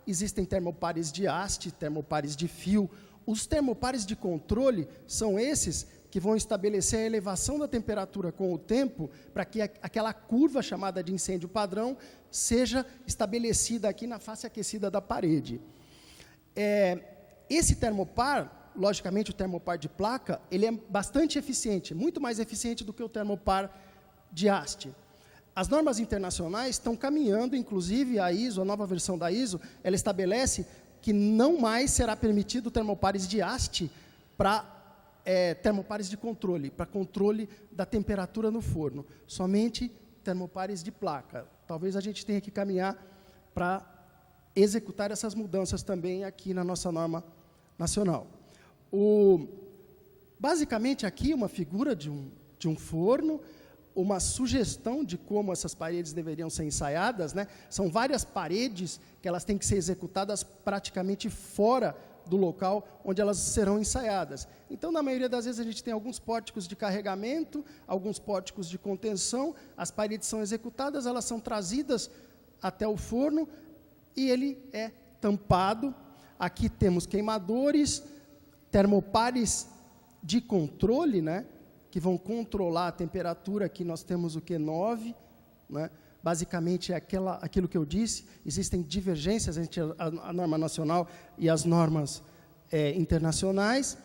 existem termopares de haste, termopares de fio. Os termopares de controle são esses que vão estabelecer a elevação da temperatura com o tempo, para que aquela curva chamada de incêndio padrão seja estabelecida aqui na face aquecida da parede. Esse termopar, logicamente o termopar de placa, ele é bastante eficiente, muito mais eficiente do que o termopar de haste. As normas internacionais estão caminhando, inclusive a ISO, a nova versão da ISO, ela estabelece que não mais será permitido termopares de haste para termopares de controle, para controle da temperatura no forno. Somente termopares de placa. Talvez a gente tenha que caminhar para executar essas mudanças também aqui na nossa norma nacional. Basicamente aqui uma figura de um forno, uma sugestão de como essas paredes deveriam ser ensaiadas, né? São várias paredes que elas têm que ser executadas praticamente fora do local onde elas serão ensaiadas. Então, na maioria das vezes, a gente tem alguns pórticos de carregamento, alguns pórticos de contenção, as paredes são executadas, elas são trazidas até o forno e ele é tampado. Aqui temos queimadores, termopares de controle, né, que vão controlar a temperatura. Aqui nós temos o Q9, né? Basicamente é aquilo que eu disse, existem divergências entre a norma nacional e as normas internacionais.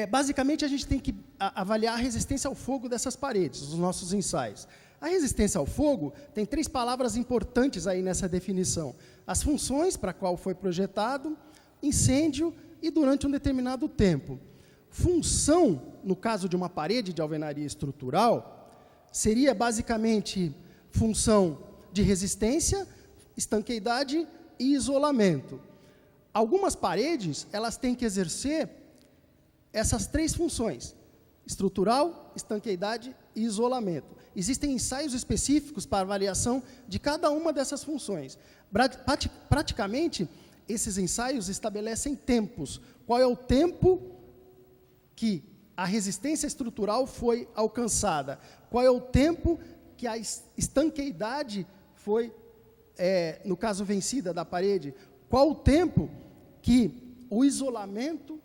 Basicamente, a gente tem que avaliar a resistência ao fogo dessas paredes, os nossos ensaios. A resistência ao fogo tem 3 palavras importantes aí nessa definição. As funções para a qual foi projetado, incêndio e durante um determinado tempo. Função, no caso de uma parede de alvenaria estrutural, seria basicamente função de resistência, estanqueidade e isolamento. Algumas paredes, elas têm que exercer essas 3 funções: estrutural, estanqueidade e isolamento. Existem ensaios específicos para avaliação de cada uma dessas funções. Praticamente, esses ensaios estabelecem tempos. Qual é o tempo que a resistência estrutural foi alcançada? Qual é o tempo que a estanqueidade foi, no caso, vencida da parede? Qual o tempo que o isolamento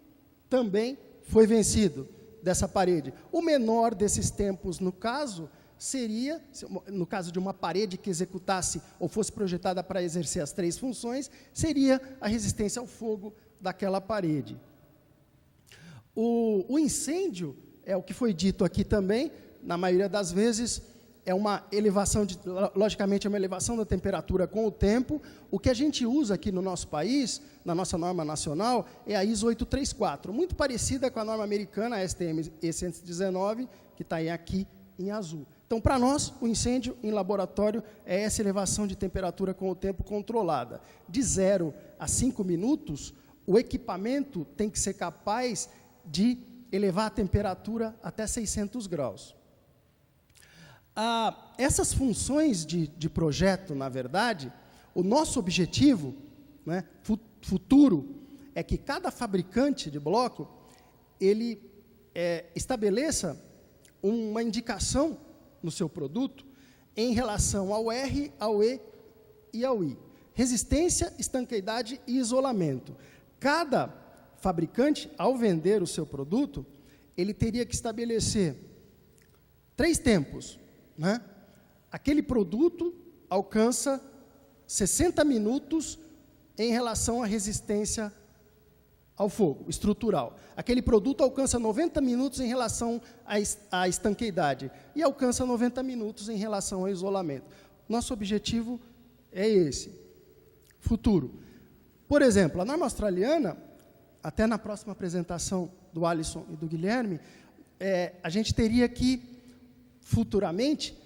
também foi vencido dessa parede? O menor desses tempos, no caso, seria, no caso de uma parede que executasse ou fosse projetada para exercer as 3 funções, seria a resistência ao fogo daquela parede. O incêndio, é o que foi dito aqui também, na maioria das vezes, é uma elevação, logicamente, é uma elevação da temperatura com o tempo. O que a gente usa aqui no nosso país, na nossa norma nacional, é a ISO 834, muito parecida com a norma americana, a STM E119, que está aqui em azul. Então, para nós, o incêndio em laboratório é essa elevação de temperatura com o tempo controlada. De 0 a 5 minutos, o equipamento tem que ser capaz de elevar a temperatura até 600 graus. Essas funções de projeto, na verdade, o nosso objetivo, né, futuro, é que cada fabricante de bloco, ele estabeleça uma indicação no seu produto em relação ao R, ao E e ao I. Resistência, estanqueidade e isolamento. Cada fabricante, ao vender o seu produto, ele teria que estabelecer 3 tempos, né? Aquele produto alcança 60 minutos em relação à resistência ao fogo, estrutural. Aquele produto alcança 90 minutos em relação à estanqueidade e alcança 90 minutos em relação ao isolamento. Nosso objetivo é esse, futuro. Por exemplo, a norma australiana, até na próxima apresentação do Alisson e do Guilherme, a gente teria que, futuramente,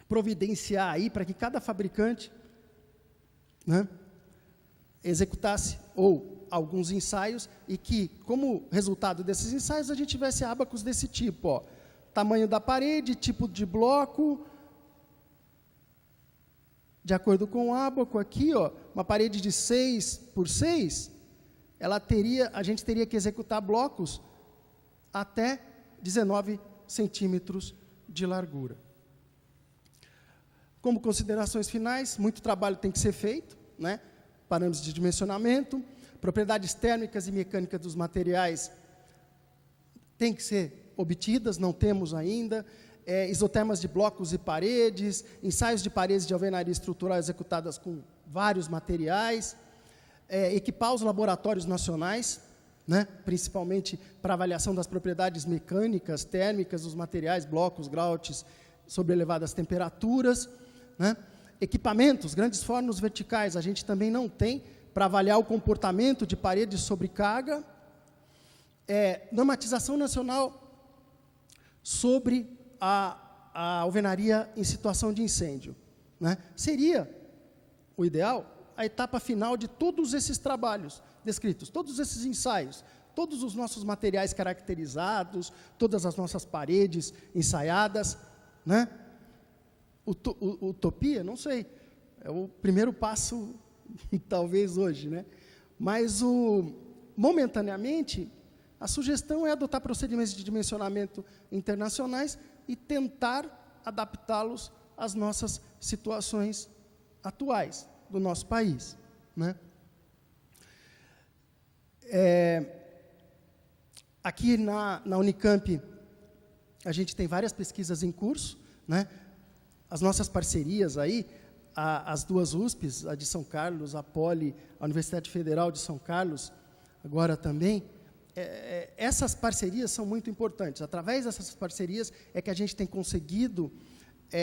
providenciar aí para que cada fabricante, né, executasse alguns ensaios e que, como resultado desses ensaios, a gente tivesse ábacos desse tipo, ó, tamanho da parede, tipo de bloco, de acordo com o ábaco aqui, ó, uma parede de 6 por 6, a gente teria que executar blocos até 19 centímetros de largura. Como considerações finais, muito trabalho tem que ser feito, né? Parâmetros de dimensionamento, propriedades térmicas e mecânicas dos materiais têm que ser obtidas, não temos ainda, isotermas de blocos e paredes, ensaios de paredes de alvenaria estrutural executadas com vários materiais, equipar os laboratórios nacionais, né, principalmente para avaliação das propriedades mecânicas, térmicas dos materiais, blocos, groutes, sob elevadas temperaturas, né? Equipamentos, grandes fornos verticais, a gente também não tem para avaliar o comportamento de paredes de sobrecarga. Normatização nacional sobre a alvenaria em situação de incêndio, né? Seria o ideal a etapa final de todos esses trabalhos descritos, todos esses ensaios, todos os nossos materiais caracterizados, todas as nossas paredes ensaiadas, né? Utopia? Não sei. É o primeiro passo, talvez, hoje, né? Mas, momentaneamente, a sugestão é adotar procedimentos de dimensionamento internacionais e tentar adaptá-los às nossas situações atuais do nosso país, né? Aqui na Unicamp, a gente tem várias pesquisas em curso, né? As nossas parcerias aí, as duas USPs, a de São Carlos, a Poli, a Universidade Federal de São Carlos, agora também, essas parcerias são muito importantes. Através dessas parcerias é que a gente tem conseguido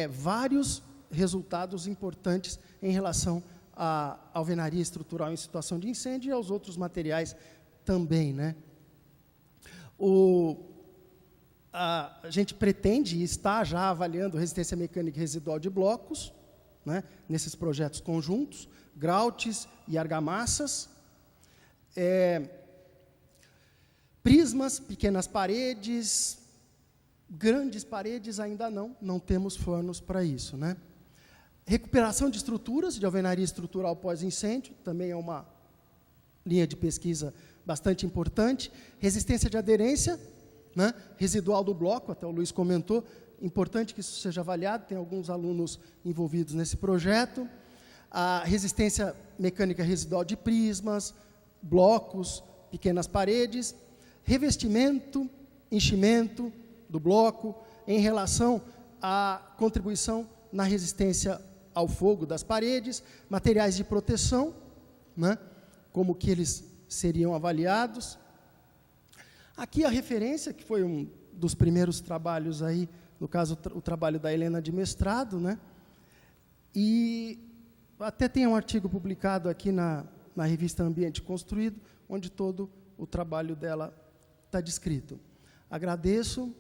vários resultados importantes em relação à alvenaria estrutural em situação de incêndio e aos outros materiais também, né? A gente pretende e está já avaliando resistência mecânica residual de blocos, né, nesses projetos conjuntos, groutes e argamassas, prismas, pequenas paredes, grandes paredes ainda não temos fornos para isso, né? Recuperação de estruturas, de alvenaria estrutural pós-incêndio, também é uma linha de pesquisa bastante importante. Resistência de aderência, né, residual do bloco, até o Luiz comentou, importante que isso seja avaliado, tem alguns alunos envolvidos nesse projeto. A resistência mecânica residual de prismas, blocos, pequenas paredes, revestimento, enchimento do bloco, em relação à contribuição na resistência ao fogo das paredes, materiais de proteção, né, como que eles seriam avaliados. Aqui a referência, que foi um dos primeiros trabalhos aí, no caso o trabalho da Helena de mestrado, né? E até tem um artigo publicado aqui na revista Ambiente Construído, onde todo o trabalho dela está descrito. Agradeço,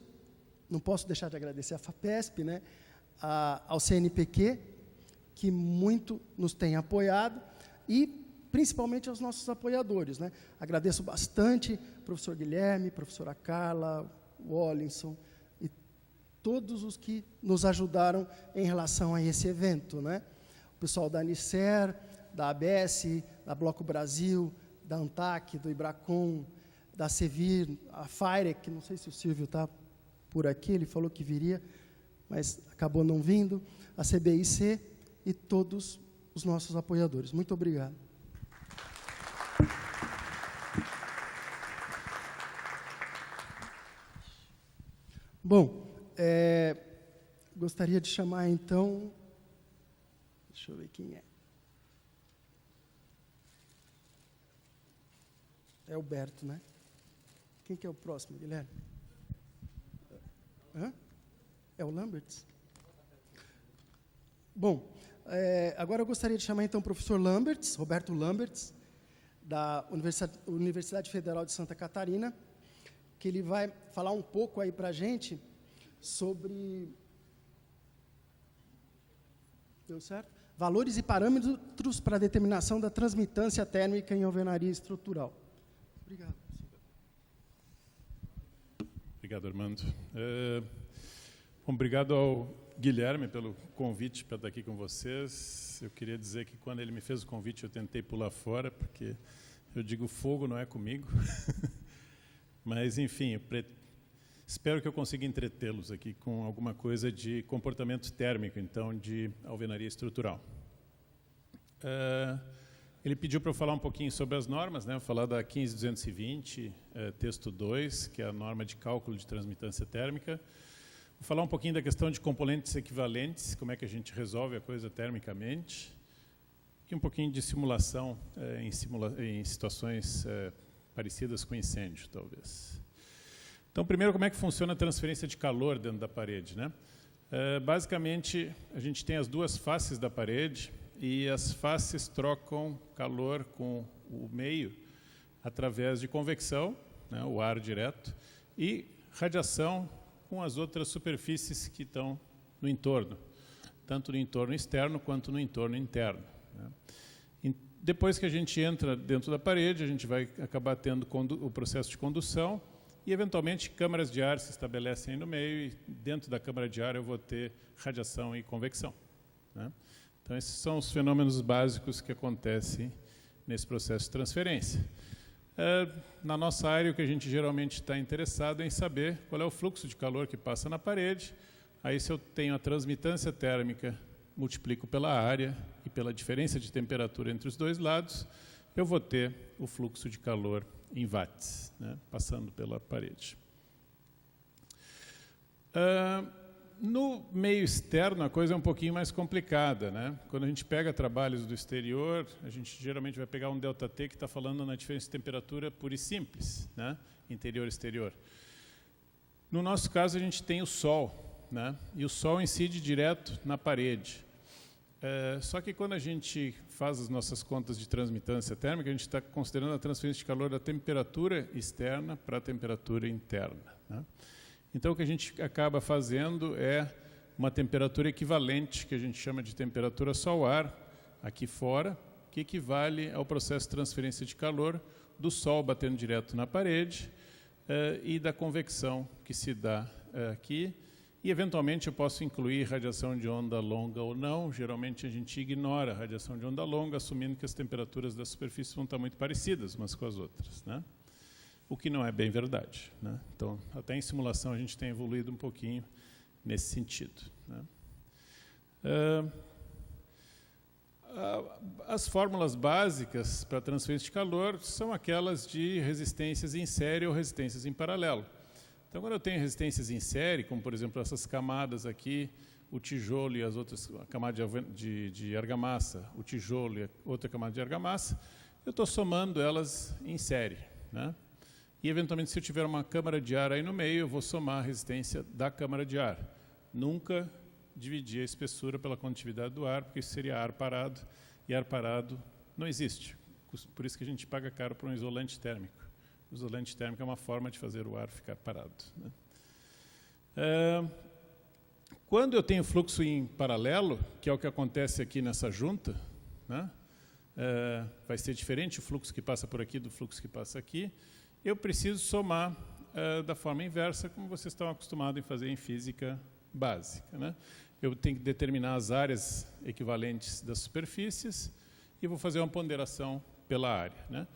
não posso deixar de agradecer à FAPESP, né? Ao CNPq, que muito nos tem apoiado, e principalmente aos nossos apoiadores, né? Agradeço bastante ao professor Guilherme, professora Carla, o Wallinson, e todos os que nos ajudaram em relação a esse evento, né? O pessoal da Anicer, da ABS, da Bloco Brasil, da ANTAC, do Ibracon, da Sevir, a FIREC, não sei se o Silvio está por aqui, ele falou que viria, mas acabou não vindo, a CBIC e todos os nossos apoiadores. Muito obrigado. Bom, gostaria de chamar, então, deixa eu ver quem é. É o Berto, né? Quem que é o próximo, Guilherme? Hã? É o Lamberts? Bom, agora eu gostaria de chamar, então, o professor Lamberts, Roberto Lamberts, da Universidade Federal de Santa Catarina, que ele vai falar um pouco aí para a gente sobre... Deu certo? Valores e parâmetros para a determinação da transmitância térmica em alvenaria estrutural. Obrigado. Obrigado, Armando. Obrigado ao Guilherme pelo convite para estar aqui com vocês. Eu queria dizer que quando ele me fez o convite, eu tentei pular fora, porque eu digo fogo não é comigo. Mas, enfim, Espero que eu consiga entretê-los aqui com alguma coisa de comportamento térmico, então, de alvenaria estrutural. Ele pediu para eu falar um pouquinho sobre as normas, né? Vou falar da 15220, texto 2, que é a norma de cálculo de transmitância térmica. Vou falar um pouquinho da questão de componentes equivalentes, como é que a gente resolve a coisa termicamente, e um pouquinho de simulação em situações parecidas com incêndio, talvez. Então, primeiro, como é que funciona a transferência de calor dentro da parede, né? Basicamente, a gente tem as duas faces da parede, e as faces trocam calor com o meio através de convecção, né, o ar direto, e radiação com as outras superfícies que estão no entorno, tanto no entorno externo quanto no entorno interno, né. E depois que a gente entra dentro da parede, a gente vai acabar tendo o processo de condução e, eventualmente, câmaras de ar se estabelecem aí no meio e, dentro da câmara de ar, eu vou ter radiação e convecção, né. Então, esses são os fenômenos básicos que acontecem nesse processo de transferência. Na nossa área, o que a gente geralmente está interessado é em saber qual é o fluxo de calor que passa na parede. Aí, se eu tenho a transmitância térmica, multiplico pela área e pela diferença de temperatura entre os dois lados, eu vou ter o fluxo de calor em watts, né, passando pela parede. No meio externo, a coisa é um pouquinho mais complicada, né? Quando a gente pega trabalhos do exterior, a gente geralmente vai pegar um ΔT que está falando na diferença de temperatura pura e simples, né? Interior-exterior. No nosso caso, a gente tem o Sol, né? E o Sol incide direto na parede. Só que quando a gente faz as nossas contas de transmitância térmica, a gente está considerando a transferência de calor da temperatura externa para a temperatura interna, né? Então, o que a gente acaba fazendo é uma temperatura equivalente, que a gente chama de temperatura sol-ar, aqui fora, que equivale ao processo de transferência de calor do Sol batendo direto na parede e da convecção que se dá aqui. E, eventualmente, eu posso incluir radiação de onda longa ou não. Geralmente, a gente ignora a radiação de onda longa, assumindo que as temperaturas da superfície vão estar muito parecidas umas com as outras, né? O que não é bem verdade, né? Então, até em simulação, a gente tem evoluído um pouquinho nesse sentido, né? As fórmulas básicas para transferência de calor são aquelas de resistências em série ou resistências em paralelo. Então, quando eu tenho resistências em série, como, por exemplo, essas camadas aqui, o tijolo e as outras, a camada de argamassa, o tijolo e a outra camada de argamassa, eu estou somando elas em série, né? E, eventualmente, se eu tiver uma câmara de ar aí no meio, eu vou somar a resistência da câmara de ar. Nunca dividir a espessura pela condutividade do ar, porque isso seria ar parado, e ar parado não existe. Por isso que a gente paga caro por um isolante térmico. O isolante térmico é uma forma de fazer o ar ficar parado, né? Quando eu tenho fluxo em paralelo, que é o que acontece aqui nessa junta, né? Vai ser diferente o fluxo que passa por aqui do fluxo que passa aqui. Eu preciso somar da forma inversa, como vocês estão acostumados a fazer em física básica, né? Eu tenho que determinar as áreas equivalentes das superfícies e vou fazer uma ponderação pela área, né?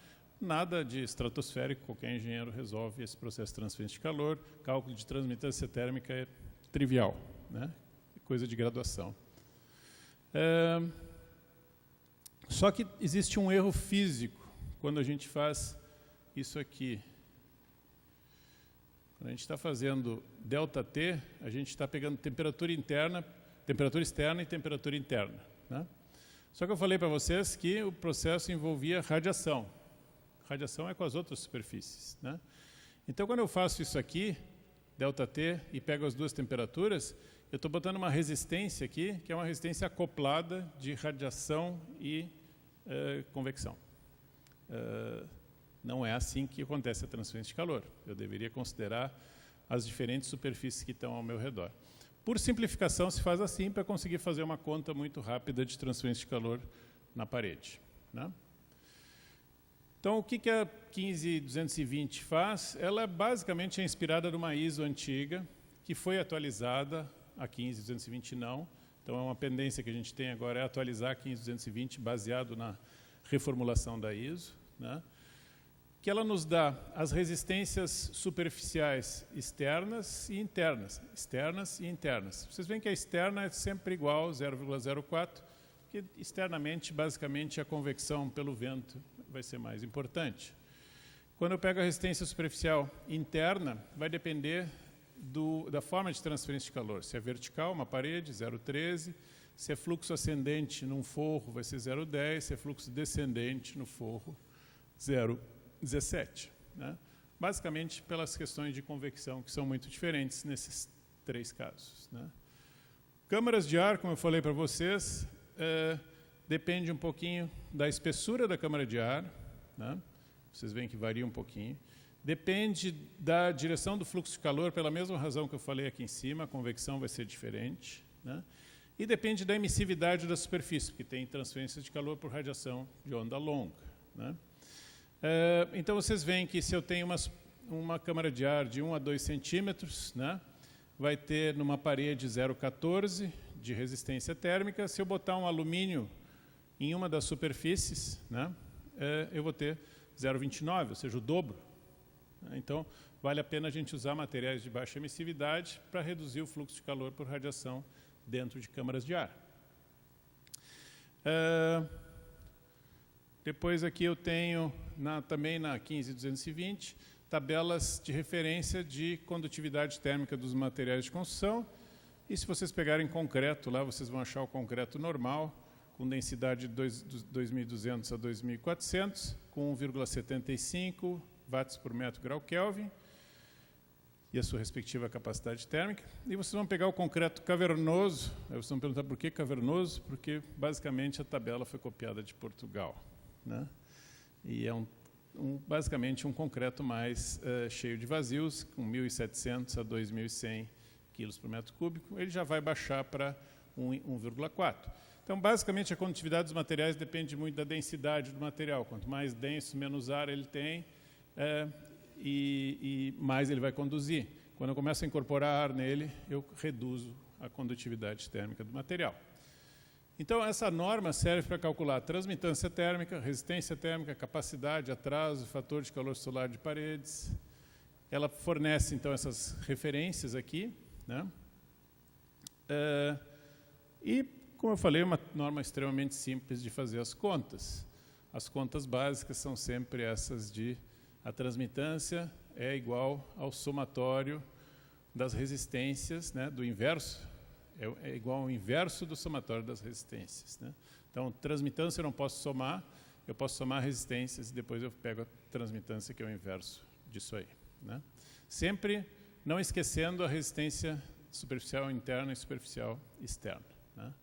Nada de estratosférico, qualquer engenheiro resolve esse processo de transferência de calor. Cálculo de transmitância térmica é trivial, né? É coisa de graduação. Só que existe um erro físico quando a gente faz isso aqui. Quando a gente está fazendo ΔT, a gente está pegando temperatura externa e temperatura interna, né? Só que eu falei para vocês que o processo envolvia radiação. Radiação é com as outras superfícies, né? Então, quando eu faço isso aqui, ΔT, e pego as duas temperaturas, eu estou botando uma resistência aqui, que é uma resistência acoplada de radiação e convecção. Não é assim que acontece a transferência de calor. Eu deveria considerar as diferentes superfícies que estão ao meu redor. Por simplificação, se faz assim para conseguir fazer uma conta muito rápida de transferência de calor na parede, né? Então, o que a 15220 faz? Ela basicamente é inspirada numa ISO antiga, que foi atualizada, a 15220 não. Então, é uma pendência que a gente tem agora, é atualizar a 15220 baseado na reformulação da ISO, né? que ela nos dá as resistências superficiais externas e internas. Externas e internas. Vocês veem que a externa é sempre igual, 0,04, que externamente, basicamente, a convecção pelo vento vai ser mais importante. Quando eu pego a resistência superficial interna, vai depender da forma de transferência de calor. Se é vertical, uma parede, 0,13. Se é fluxo ascendente num forro, vai ser 0,10. Se é fluxo descendente no forro, 0,17. Né? Basicamente, pelas questões de convecção, que são muito diferentes nesses 3 casos. Né? Câmaras de ar, como eu falei para vocês, depende um pouquinho da espessura da câmara de ar. Né? Vocês veem que varia um pouquinho. Depende da direção do fluxo de calor, pela mesma razão que eu falei aqui em cima, a convecção vai ser diferente. Né? E depende da emissividade da superfície, porque tem transferência de calor por radiação de onda longa. Né? Então, vocês veem que se eu tenho uma câmara de ar de 1 a 2 centímetros, né, vai ter numa parede 0,14 de resistência térmica. Se eu botar um alumínio em uma das superfícies, né, eu vou ter 0,29, ou seja, o dobro. Então, vale a pena a gente usar materiais de baixa emissividade para reduzir o fluxo de calor por radiação dentro de câmaras de ar. Depois aqui eu tenho, também na 15220, tabelas de referência de condutividade térmica dos materiais de construção. E se vocês pegarem concreto lá, vocês vão achar o concreto normal, com densidade de 2.200 a 2.400, com 1,75 watts por metro grau Kelvin, e a sua respectiva capacidade térmica. E vocês vão pegar o concreto cavernoso. Aí vocês vão perguntar por que cavernoso? Porque, basicamente, a tabela foi copiada de Portugal. Né? E é basicamente um concreto mais cheio de vazios, com 1.700 a 2.100 quilos por metro cúbico. Ele já vai baixar para 1,4. Então, basicamente, a condutividade dos materiais depende muito da densidade do material. Quanto mais denso, menos ar ele tem, e mais ele vai conduzir. Quando eu começo a incorporar ar nele, eu reduzo a condutividade térmica do material. Então, essa norma serve para calcular transmitância térmica, resistência térmica, capacidade, atraso, fator de calor solar de paredes. Ela fornece, então, essas referências aqui. Né? E, como eu falei, é uma norma extremamente simples de fazer as contas. As contas básicas são sempre essas de a transmitância é igual ao somatório das resistências, né, do inverso, é igual ao inverso do somatório das resistências. Né? Então, transmitância eu não posso somar, eu posso somar resistências e depois eu pego a transmitância, que é o inverso disso aí. Né? Sempre não esquecendo a resistência superficial interna e superficial externa. Né?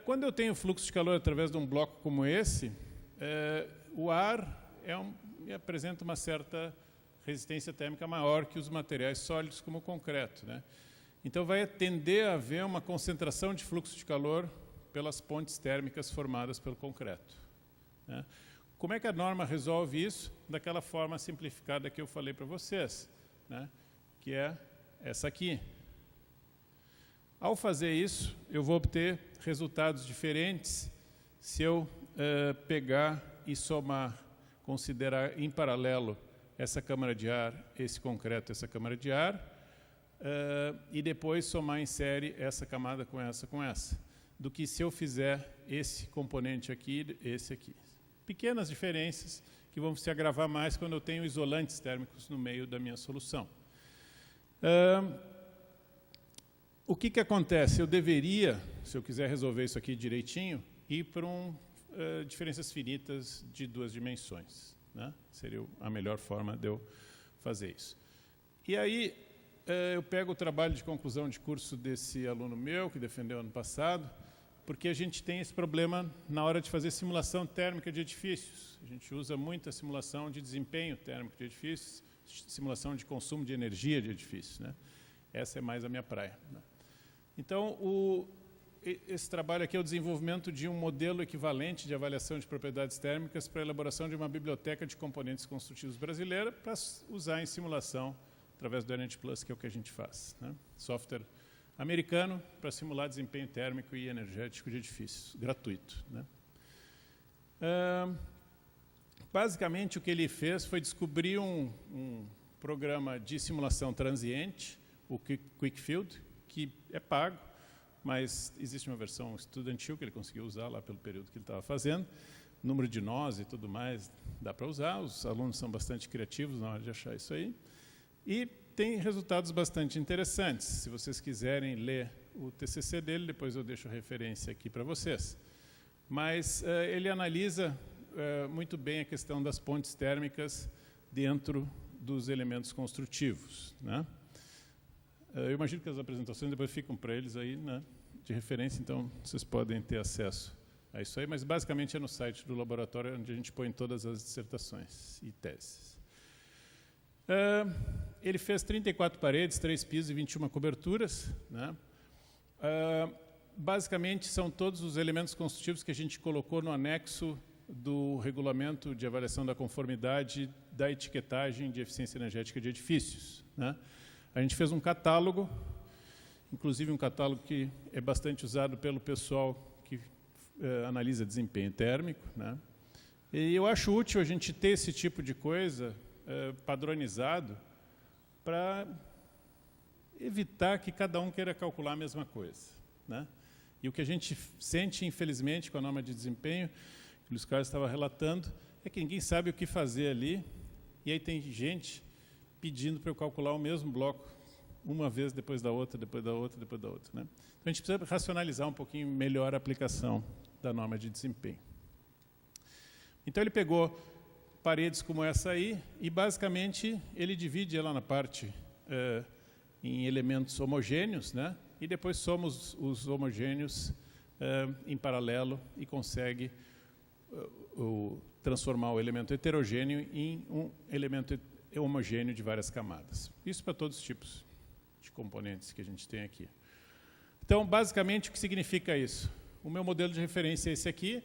Quando eu tenho fluxo de calor através de um bloco como esse, o ar apresenta uma certa resistência térmica maior que os materiais sólidos, como o concreto. Né? Então, vai tender a haver uma concentração de fluxo de calor pelas pontes térmicas formadas pelo concreto. Né? Como é que a norma resolve isso? Daquela forma simplificada que eu falei para vocês, né? Que é essa aqui. Ao fazer isso, eu vou obter resultados diferentes se eu pegar e somar, considerar em paralelo essa câmara de ar, esse concreto, essa câmara de ar, e depois somar em série essa camada com essa, do que se eu fizer esse componente aqui, esse aqui. Pequenas diferenças que vão se agravar mais quando eu tenho isolantes térmicos no meio da minha solução. O que acontece? Eu deveria, se eu quiser resolver isso aqui direitinho, ir para diferenças finitas de 2 dimensões. Né? Seria a melhor forma de eu fazer isso. E aí, eu pego o trabalho de conclusão de curso desse aluno meu, que defendeu ano passado, porque a gente tem esse problema na hora de fazer simulação térmica de edifícios. A gente usa muito a simulação de desempenho térmico de edifícios, simulação de consumo de energia de edifícios. Né? Essa é mais a minha praia. Né? Então, esse trabalho aqui é o desenvolvimento de um modelo equivalente de avaliação de propriedades térmicas para a elaboração de uma biblioteca de componentes construtivos brasileira para usar em simulação através do Energy Plus, que é o que a gente faz. Né? Software americano para simular desempenho térmico e energético de edifícios, gratuito. Né? Basicamente, o que ele fez foi descobrir um programa de simulação transiente, o QuickField, que é pago, mas existe uma versão estudantil que ele conseguiu usar lá pelo período que ele estava fazendo. Número de nós e tudo mais dá para usar, os alunos são bastante criativos na hora de achar isso aí. E tem resultados bastante interessantes. Se vocês quiserem ler o TCC dele, depois eu deixo a referência aqui para vocês. Mas ele analisa muito bem a questão das pontes térmicas dentro dos elementos construtivos, né? Eu imagino que as apresentações depois ficam para eles aí, né, de referência, então vocês podem ter acesso a isso aí, mas basicamente é no site do laboratório onde a gente põe todas as dissertações e teses. Ele fez 34 paredes, 3 pisos e 21 coberturas, né? Basicamente são todos os elementos construtivos que a gente colocou no anexo do regulamento de avaliação da conformidade da etiquetagem de eficiência energética de edifícios, né? A gente fez um catálogo, inclusive um catálogo que é bastante usado pelo pessoal que analisa desempenho térmico, né? E eu acho útil a gente ter esse tipo de coisa padronizado para evitar que cada um queira calcular a mesma coisa, né? E o que a gente sente, infelizmente, com a norma de desempenho, que o Luiz Carlos estava relatando, é que ninguém sabe o que fazer ali, e aí tem gente pedindo para eu calcular o mesmo bloco uma vez, depois da outra, depois da outra, depois da outra, né? Então, a gente precisa racionalizar um pouquinho melhor a aplicação da norma de desempenho. Então, ele pegou paredes como essa aí e, basicamente, ele divide ela na parte em elementos homogêneos, né? E depois somos os homogêneos em paralelo e consegue transformar o elemento heterogêneo em um elemento homogêneo de várias camadas. Isso para todos os tipos de componentes que a gente tem aqui. Então, basicamente, o que significa isso? O meu modelo de referência é esse aqui.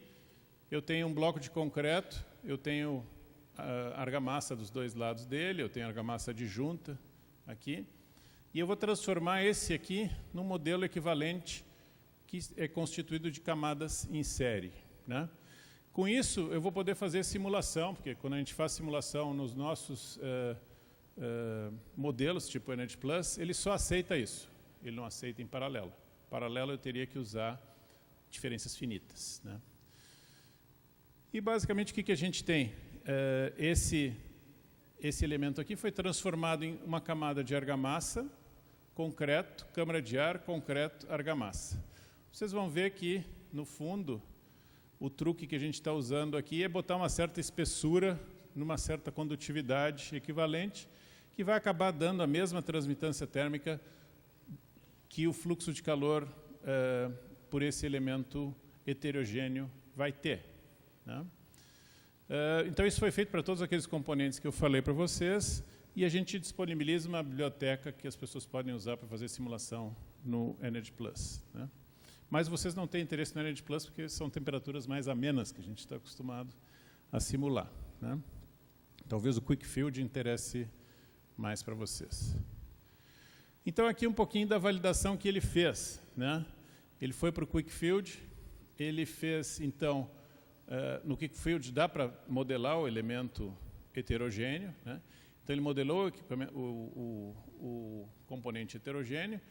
Eu tenho um bloco de concreto, eu tenho a argamassa dos dois lados dele, eu tenho a argamassa adjunta aqui, e eu vou transformar esse aqui num modelo equivalente que é constituído de camadas em série, né? Com isso, eu vou poder fazer simulação, porque quando a gente faz simulação nos nossos modelos, tipo Energy Plus, ele só aceita isso, ele não aceita em paralelo. Paralelo eu teria que usar diferenças finitas, né? E basicamente o que a gente tem? Esse elemento aqui foi transformado em uma camada de argamassa, concreto, câmara de ar, concreto, argamassa. Vocês vão ver que, no fundo, o truque que a gente está usando aqui é botar uma certa espessura numa certa condutividade equivalente, que vai acabar dando a mesma transmitância térmica que o fluxo de calor por esse elemento heterogêneo vai ter, né? Então, isso foi feito para todos aqueles componentes que eu falei para vocês, e a gente disponibiliza uma biblioteca que as pessoas podem usar para fazer simulação no Energy Plus, né? Mas vocês não têm interesse no Energy Plus porque são temperaturas mais amenas que a gente está acostumado a simular, né? Talvez o QuickField interesse mais para vocês. Então, aqui um pouquinho da validação que ele fez, né? Ele foi para o QuickField, ele fez, então, no QuickField dá para modelar o elemento heterogêneo, né? Então, ele modelou o componente heterogêneo,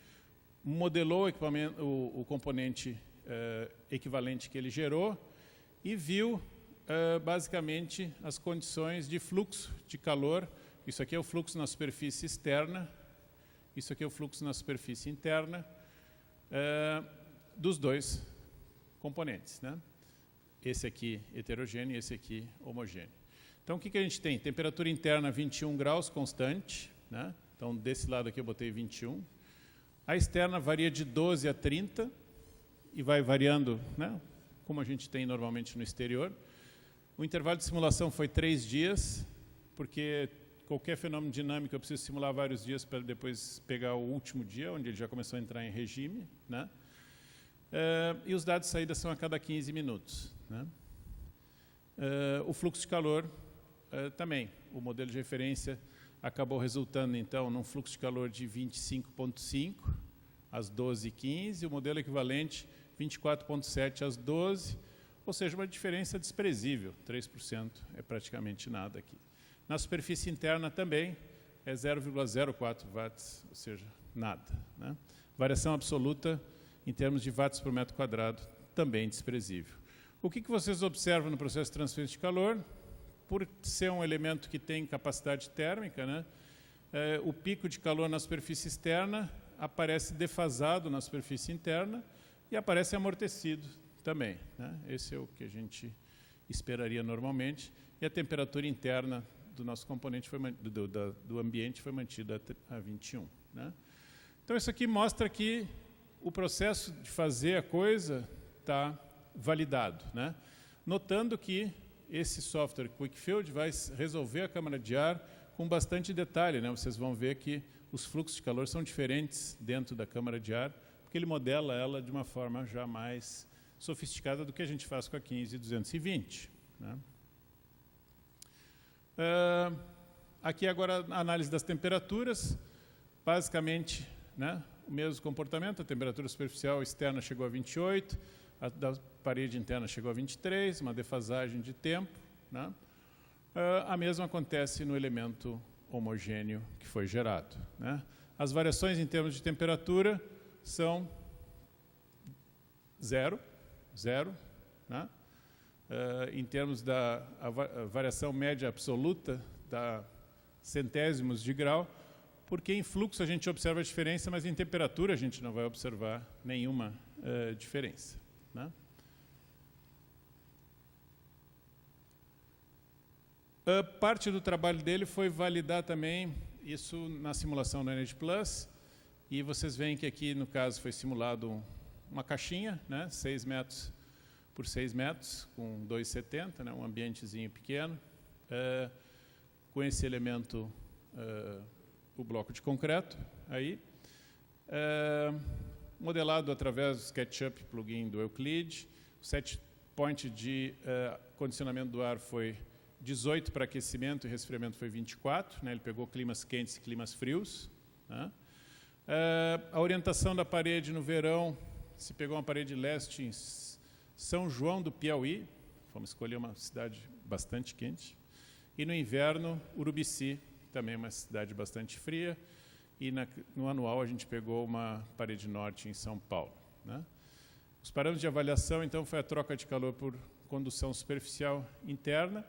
modelou o componente equivalente que ele gerou e viu, basicamente, as condições de fluxo de calor. Isso aqui é o fluxo na superfície externa, isso aqui é o fluxo na superfície interna, dos dois componentes, né? Esse aqui heterogêneo e esse aqui homogêneo. Então, o que a gente tem? Temperatura interna 21 graus constante, né? Então, desse lado aqui eu botei 21. A externa varia de 12 a 30 e vai variando, né, como a gente tem normalmente no exterior. O intervalo de simulação foi 3 dias, porque qualquer fenômeno dinâmico eu preciso simular vários dias para depois pegar o último dia, onde ele já começou a entrar em regime, né? E os dados de saída são a cada 15 minutos, né? O fluxo de calor também. O modelo de referência acabou resultando, então, num fluxo de calor de 25,5 às 12h15, o modelo equivalente 24,7 às 12, ou seja, uma diferença desprezível, 3% é praticamente nada aqui. Na superfície interna também é 0,04 watts, ou seja, nada, né? Variação absoluta em termos de watts por metro quadrado, também desprezível. O que vocês observam no processo de transferência de calor? Por ser um elemento que tem capacidade térmica, né, o pico de calor na superfície externa aparece defasado na superfície interna e aparece amortecido também, né? Esse é o que a gente esperaria normalmente. E a temperatura interna do nosso componente, do ambiente, foi mantida a 21. Né? Então, isso aqui mostra que o processo de fazer a coisa está validado, né? Notando que esse software QuickField vai resolver a câmara de ar com bastante detalhe, né? Vocês vão ver que os fluxos de calor são diferentes dentro da câmara de ar, porque ele modela ela de uma forma já mais sofisticada do que a gente faz com a 15220. Né? Aqui agora a análise das temperaturas, basicamente, né, o mesmo comportamento. A temperatura superficial externa chegou a 28, a da parede interna chegou a 23, uma defasagem de tempo, né? A mesma acontece no elemento homogêneo que foi gerado, né? As variações em termos de temperatura são zero, né? Em termos da variação média absoluta, dá centésimos de grau, porque em fluxo a gente observa a diferença, mas em temperatura a gente não vai observar nenhuma diferença, né? Parte do trabalho dele foi validar também isso na simulação do Energy Plus, e vocês veem que aqui, no caso, foi simulado uma caixinha, né, 6 metros por 6 metros, com 2,70, né, um ambientezinho pequeno, com esse elemento, o bloco de concreto, aí, modelado através do SketchUp plugin do Euclid. O set point de condicionamento do ar foi 18 para aquecimento e resfriamento foi 24, né, ele pegou climas quentes e climas frios, né. A orientação da parede no verão, se pegou uma parede leste em São João do Piauí, vamos escolher uma cidade bastante quente, e no inverno, Urubici, também uma cidade bastante fria, e no anual a gente pegou uma parede norte em São Paulo, né. Os parâmetros de avaliação, então, foi a troca de calor por condução superficial interna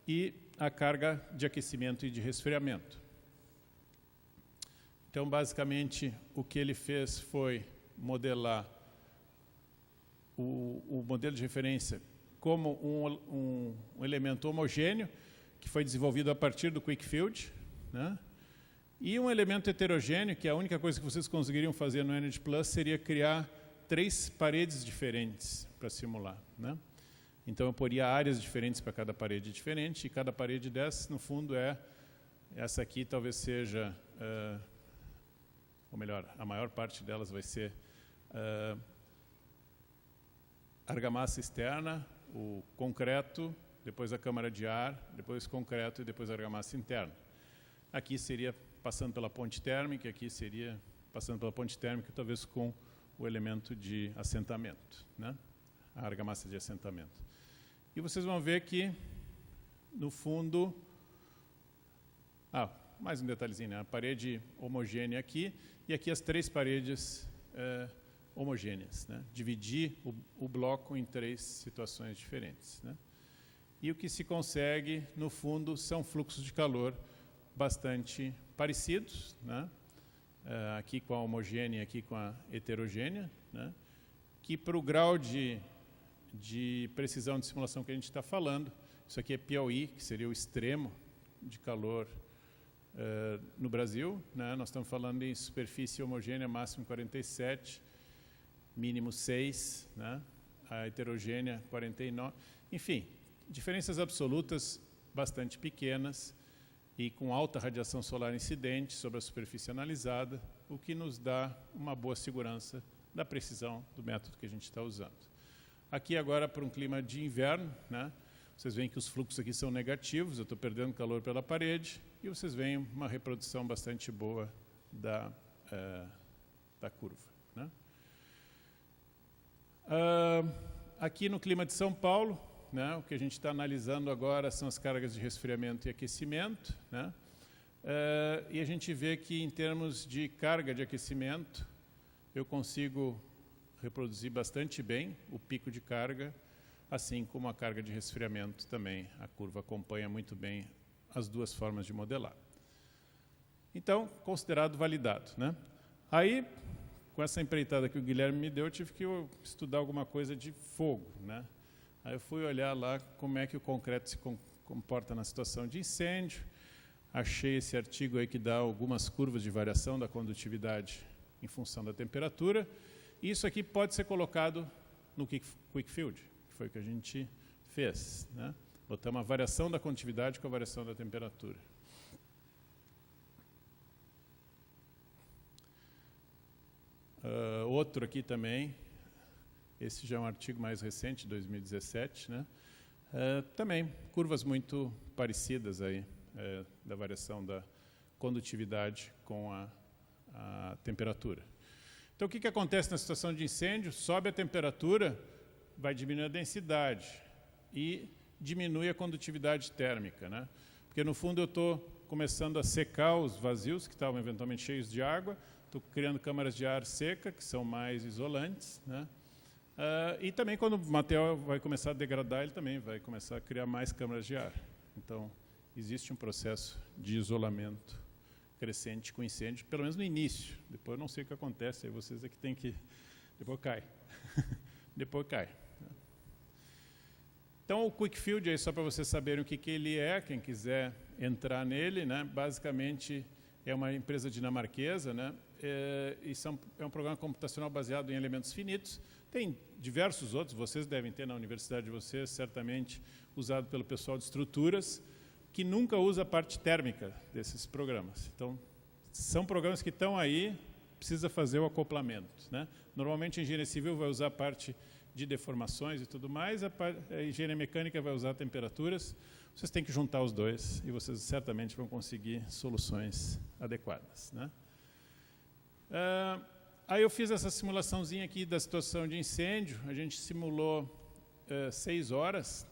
e a carga de aquecimento e de resfriamento. Então, basicamente, o que ele fez foi modelar o modelo de referência como um elemento homogêneo, que foi desenvolvido a partir do QuickField, né? E um elemento heterogêneo, que a única coisa que vocês conseguiriam fazer no Energy Plus seria criar 3 paredes diferentes para simular, né? Então, eu poria áreas diferentes para cada parede diferente, e cada parede dessas, no fundo, essa aqui talvez seja, ou melhor, a maior parte delas vai ser argamassa externa, o concreto, depois a câmara de ar, depois concreto e depois a argamassa interna. Aqui seria passando pela ponte térmica, aqui seria passando pela ponte térmica, talvez com o elemento de assentamento, né? A argamassa de assentamento. E vocês vão ver que, no fundo, mais um detalhezinho, né? A parede homogênea aqui, e aqui as 3 paredes homogêneas, né? Dividir o bloco em 3 situações diferentes, né? E o que se consegue, no fundo, são fluxos de calor bastante parecidos, né? Aqui com a homogênea, aqui com a heterogênea, né? Que para o grau de precisão de simulação que a gente está falando, isso aqui é Piauí, que seria o extremo de calor no Brasil, né? Nós estamos falando em superfície homogênea, máximo 47, mínimo 6, né? A heterogênea 49, enfim, diferenças absolutas bastante pequenas e com alta radiação solar incidente sobre a superfície analisada, o que nos dá uma boa segurança da precisão do método que a gente está usando. Aqui agora para um clima de inverno, né? Vocês veem que os fluxos aqui são negativos, eu estou perdendo calor pela parede, e vocês veem uma reprodução bastante boa da curva, né? Aqui no clima de São Paulo, né, o que a gente está analisando agora são as cargas de resfriamento e aquecimento, né? E a gente vê que, em termos de carga de aquecimento, eu consigo reproduzir bastante bem o pico de carga, assim como a carga de resfriamento também. A curva acompanha muito bem as duas formas de modelar. Então, considerado validado, né? Aí, com essa empreitada que o Guilherme me deu, eu tive que estudar alguma coisa de fogo, né? Aí eu fui olhar lá como é que o concreto se comporta na situação de incêndio. Achei esse artigo aí que dá algumas curvas de variação da condutividade em função da temperatura. E isso aqui pode ser colocado no Quick Field, que foi o que a gente fez, né? Botamos a variação da condutividade com a variação da temperatura. Outro aqui também, esse já é um artigo mais recente, 2017, né? Também curvas muito parecidas aí, da variação da condutividade com a temperatura. Então, o que acontece na situação de incêndio? Sobe a temperatura, vai diminuir a densidade e diminui a condutividade térmica, né? Porque, no fundo, eu estou começando a secar os vazios, que estavam eventualmente cheios de água, estou criando câmaras de ar seca, que são mais isolantes, né? E também, quando o material vai começar a degradar, ele também vai começar a criar mais câmaras de ar. Então, existe um processo de isolamento crescente com incêndio, pelo menos no início. Depois eu não sei o que acontece, aí vocês é que tem que... Depois cai. Depois cai. Então, o Quick Field, aí, só para vocês saberem o que ele é, quem quiser entrar nele, né? Basicamente, é uma empresa dinamarquesa, né? É um programa computacional baseado em elementos finitos. Tem diversos outros, vocês devem ter na universidade de vocês, certamente usado pelo pessoal de estruturas, que nunca usa a parte térmica desses programas. Então, são programas que estão aí, precisa fazer o acoplamento, né? Normalmente, a engenharia civil vai usar a parte de deformações e tudo mais, a engenharia mecânica vai usar temperaturas. Vocês têm que juntar os dois e vocês certamente vão conseguir soluções adequadas, né? Aí eu fiz essa simulaçãozinha aqui da situação de incêndio. A gente simulou 6 horas.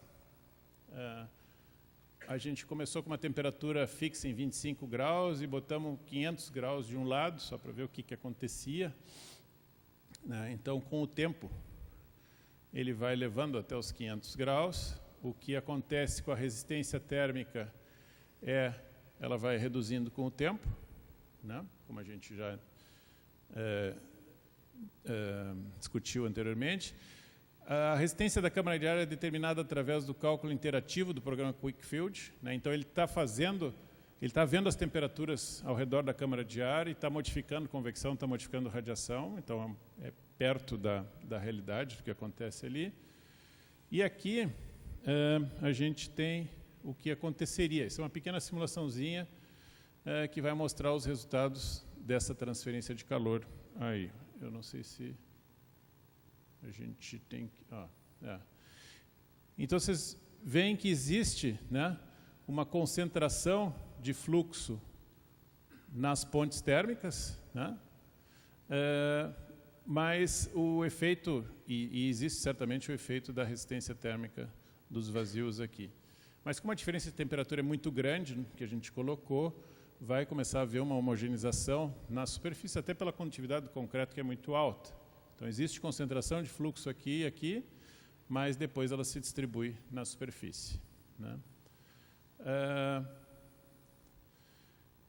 A gente começou com uma temperatura fixa em 25 graus e botamos 500 graus de um lado, só para ver o que acontecia, né? Então, com o tempo, ele vai levando até os 500 graus. O que acontece com a resistência térmica ela vai reduzindo com o tempo, né? Como a gente já discutiu anteriormente. A resistência da câmara de ar é determinada através do cálculo interativo do programa Quick Field, né? Então, ele está vendo as temperaturas ao redor da câmara de ar e está modificando convecção, está modificando radiação. Então, é perto da realidade do que acontece ali. E aqui a gente tem o que aconteceria. Isso é uma pequena simulaçãozinha que vai mostrar os resultados dessa transferência de calor aí. Eu não sei se a gente tem que... Então, vocês veem que existe, né, uma concentração de fluxo nas pontes térmicas, né? Mas o efeito, e existe certamente o efeito da resistência térmica dos vazios aqui. Mas como a diferença de temperatura é muito grande, que a gente colocou, vai começar a haver uma homogeneização na superfície, até pela condutividade do concreto, que é muito alta. Então, existe concentração de fluxo aqui e aqui, mas depois ela se distribui na superfície, né?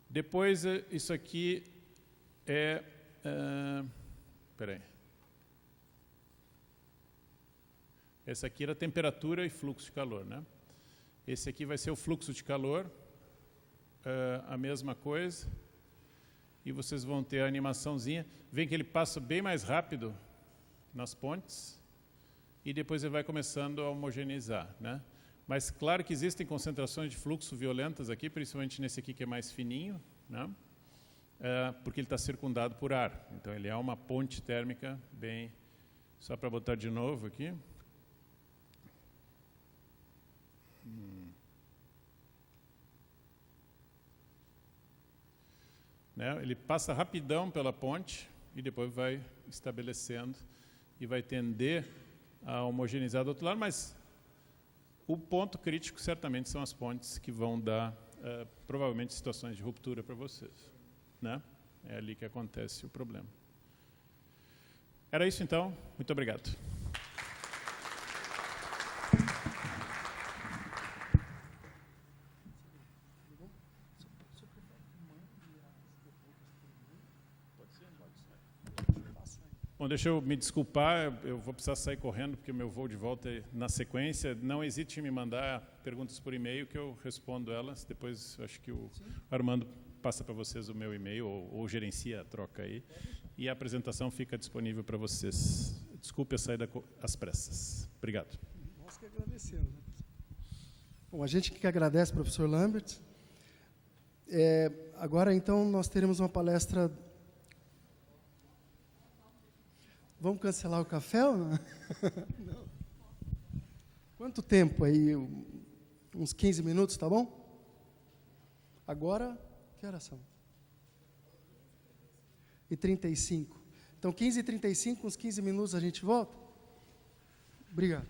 Depois, isso aqui Espera aí. Essa aqui era temperatura e fluxo de calor, né? Esse aqui vai ser o fluxo de calor, a mesma coisa. E vocês vão ter a animaçãozinha. Vem que ele passa bem mais rápido nas pontes e depois ele vai começando a homogeneizar, né? Mas claro que existem concentrações de fluxo violentas aqui, principalmente nesse aqui que é mais fininho, né? Porque ele está circundado por ar. Então, ele é uma ponte térmica bem... Só para botar de novo aqui. Né? Ele passa rapidão pela ponte e depois vai estabelecendo e vai tender a homogeneizar do outro lado, mas o ponto crítico certamente são as pontes que vão dar, provavelmente, situações de ruptura para vocês, né? É ali que acontece o problema. Era isso, então. Muito obrigado. Bom, deixa eu me desculpar, eu vou precisar sair correndo, porque o meu voo de volta é na sequência. Não hesite em me mandar perguntas por e-mail, que eu respondo elas. Depois, eu acho que o Armando passa para vocês o meu e-mail, ou gerencia a troca aí. E a apresentação fica disponível para vocês. Desculpe a saída às pressas. Obrigado. Nós que agradecemos. Né? Bom, a gente que agradece, professor Lambert. Agora, então, nós teremos uma palestra... Vamos cancelar o café ou não? Não. Quanto tempo aí? Uns 15 minutos, tá bom? Agora, que horas são? 15h35. Então, 15h35, uns 15 minutos a gente volta? Obrigado.